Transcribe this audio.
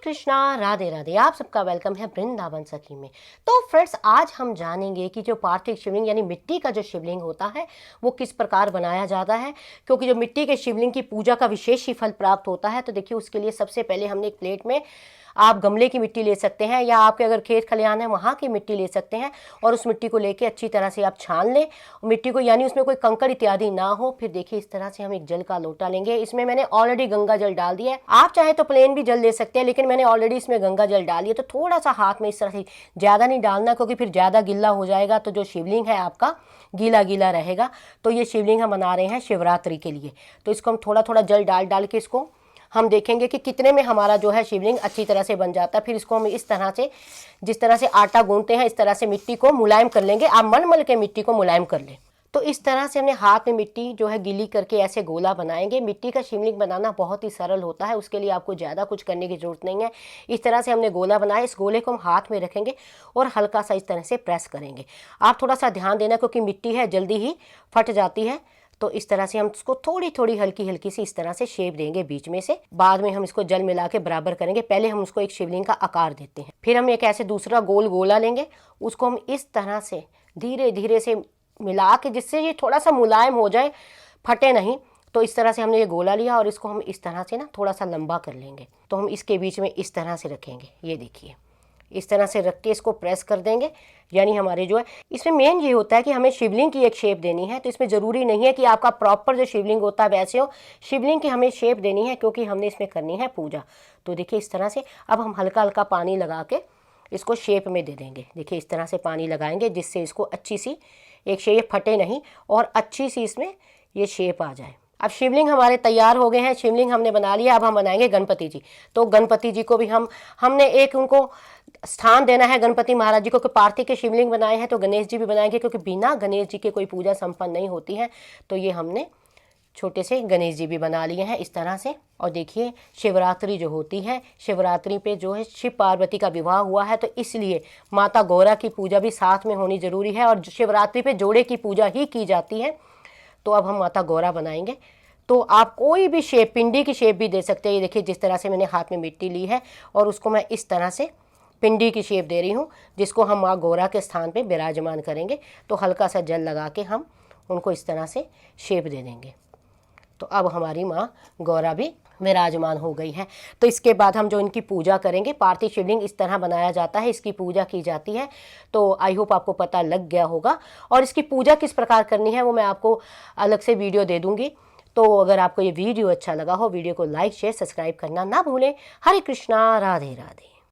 कृष्णा, राधे राधे। आप सबका वेलकम है वृंदावन सखी में। तो फ्रेंड्स, आज हम जानेंगे कि जो पार्थिव शिवलिंग यानी मिट्टी का जो शिवलिंग होता है वो किस प्रकार बनाया जाता है, क्योंकि जो मिट्टी के शिवलिंग की पूजा का विशेष ही फल प्राप्त होता है। तो देखिए, उसके लिए सबसे पहले हमने एक प्लेट में आप गमले की मिट्टी ले सकते हैं, या आपके अगर खेत खलिहान है वहाँ की मिट्टी ले सकते हैं, और उस मिट्टी को लेके अच्छी तरह से आप छान लें मिट्टी को, यानी उसमें कोई कंकड़ इत्यादि ना हो। फिर देखिए, इस तरह से हम एक जल का लोटा लेंगे। इसमें मैंने ऑलरेडी गंगा जल डाल दिया है, आप चाहे तो प्लेन भी जल ले सकते हैं, लेकिन मैंने ऑलरेडी इसमें गंगा जल डाल दिया। तो थोड़ा सा हाथ में इस तरह से, ज़्यादा नहीं डालना क्योंकि फिर ज़्यादा गीला हो जाएगा तो जो शिवलिंग है आपका गीला गीला रहेगा। तो ये शिवलिंग हम बना रहे हैं शिवरात्रि के लिए, तो इसको हम थोड़ा थोड़ा जल डाल डाल के इसको हम देखेंगे कि कितने में हमारा जो है शिवलिंग अच्छी तरह से बन जाता है। फिर इसको हम इस तरह से, जिस तरह से आटा गूंथते हैं, इस तरह से मिट्टी को मुलायम कर लेंगे। आप मल मल के मिट्टी को मुलायम कर लें। तो इस तरह से हमने हाथ में मिट्टी जो है गीली करके ऐसे गोला बनाएंगे। मिट्टी का शिवलिंग बनाना बहुत ही सरल होता है, उसके लिए आपको ज़्यादा कुछ करने की ज़रूरत नहीं है। इस तरह से हमने गोला बनाया, इस गोले को हम हाथ में रखेंगे और हल्का सा इस तरह से प्रेस करेंगे। आप थोड़ा सा ध्यान देना क्योंकि मिट्टी है जल्दी ही फट जाती है। तो इस तरह से हम इसको थोड़ी थोड़ी हल्की हल्की सी इस तरह से शेप देंगे बीच में से। बाद में हम इसको जल मिला के बराबर करेंगे। पहले हम उसको एक शिवलिंग का आकार देते हैं, फिर हम एक ऐसे दूसरा गोल गोला लेंगे, उसको हम इस तरह से धीरे धीरे से मिला के, जिससे ये थोड़ा सा मुलायम हो जाए, फटे नहीं। तो इस तरह से हमने ये गोला लिया और इसको हम इस तरह से ना थोड़ा सा लंबा कर लेंगे। तो हम इसके बीच में इस तरह से रखेंगे, ये देखिए, इस तरह से रख के इसको प्रेस कर देंगे। यानी हमारे जो है, इसमें मेन ये होता है कि हमें शिवलिंग की एक शेप देनी है। तो इसमें ज़रूरी नहीं है कि आपका प्रॉपर जो शिवलिंग होता है वैसे हो, शिवलिंग की हमें शेप देनी है क्योंकि हमने इसमें करनी है पूजा। तो देखिए, इस तरह से अब हम हल्का हल्का पानी लगा के इसको शेप में दे देंगे। देखिए, इस तरह से पानी लगाएंगे जिससे इसको अच्छी सी एक शेप, फटे नहीं और अच्छी सी इसमें ये शेप आ जाए। अब शिवलिंग हमारे तैयार हो गए हैं, शिवलिंग हमने बना लिया। अब हम बनाएंगे गणपति जी। तो गणपति जी को भी हमने एक उनको स्थान देना है गणपति महाराज जी को, कि पार्थिव के शिवलिंग बनाए हैं तो गणेश जी भी बनाएंगे, क्योंकि बिना गणेश जी के कोई पूजा संपन्न नहीं होती है। तो ये हमने छोटे से गणेश जी भी बना लिए हैं इस तरह से। और देखिए, शिवरात्रि जो होती है, शिवरात्रि पे जो है शिव पार्वती का विवाह हुआ है, तो इसलिए माता गौरा की पूजा भी साथ में होनी जरूरी है। और शिवरात्रि पे जोड़े की पूजा ही की जाती है। तो अब हम माता गौरा बनाएंगे। तो आप कोई भी शेप, पिंडी की शेप भी दे सकते हैं। ये देखिए, जिस तरह से मैंने हाथ में मिट्टी ली है और उसको मैं इस तरह से पिंडी की शेप दे रही हूँ, जिसको हम माँ गौरा के स्थान पे विराजमान करेंगे। तो हल्का सा जल लगा के हम उनको इस तरह से शेप दे देंगे। तो अब हमारी माँ गौरा भी विराजमान हो गई है। तो इसके बाद हम जो इनकी पूजा करेंगे, पार्थिव शिवलिंग इस तरह बनाया जाता है, इसकी पूजा की जाती है। तो आई होप आपको पता लग गया होगा। और इसकी पूजा किस प्रकार करनी है वो मैं आपको अलग से वीडियो दे दूँगी। तो अगर आपको ये वीडियो अच्छा लगा हो, वीडियो को लाइक शेयर सब्सक्राइब करना ना भूलें। हरे कृष्णा, राधे राधे।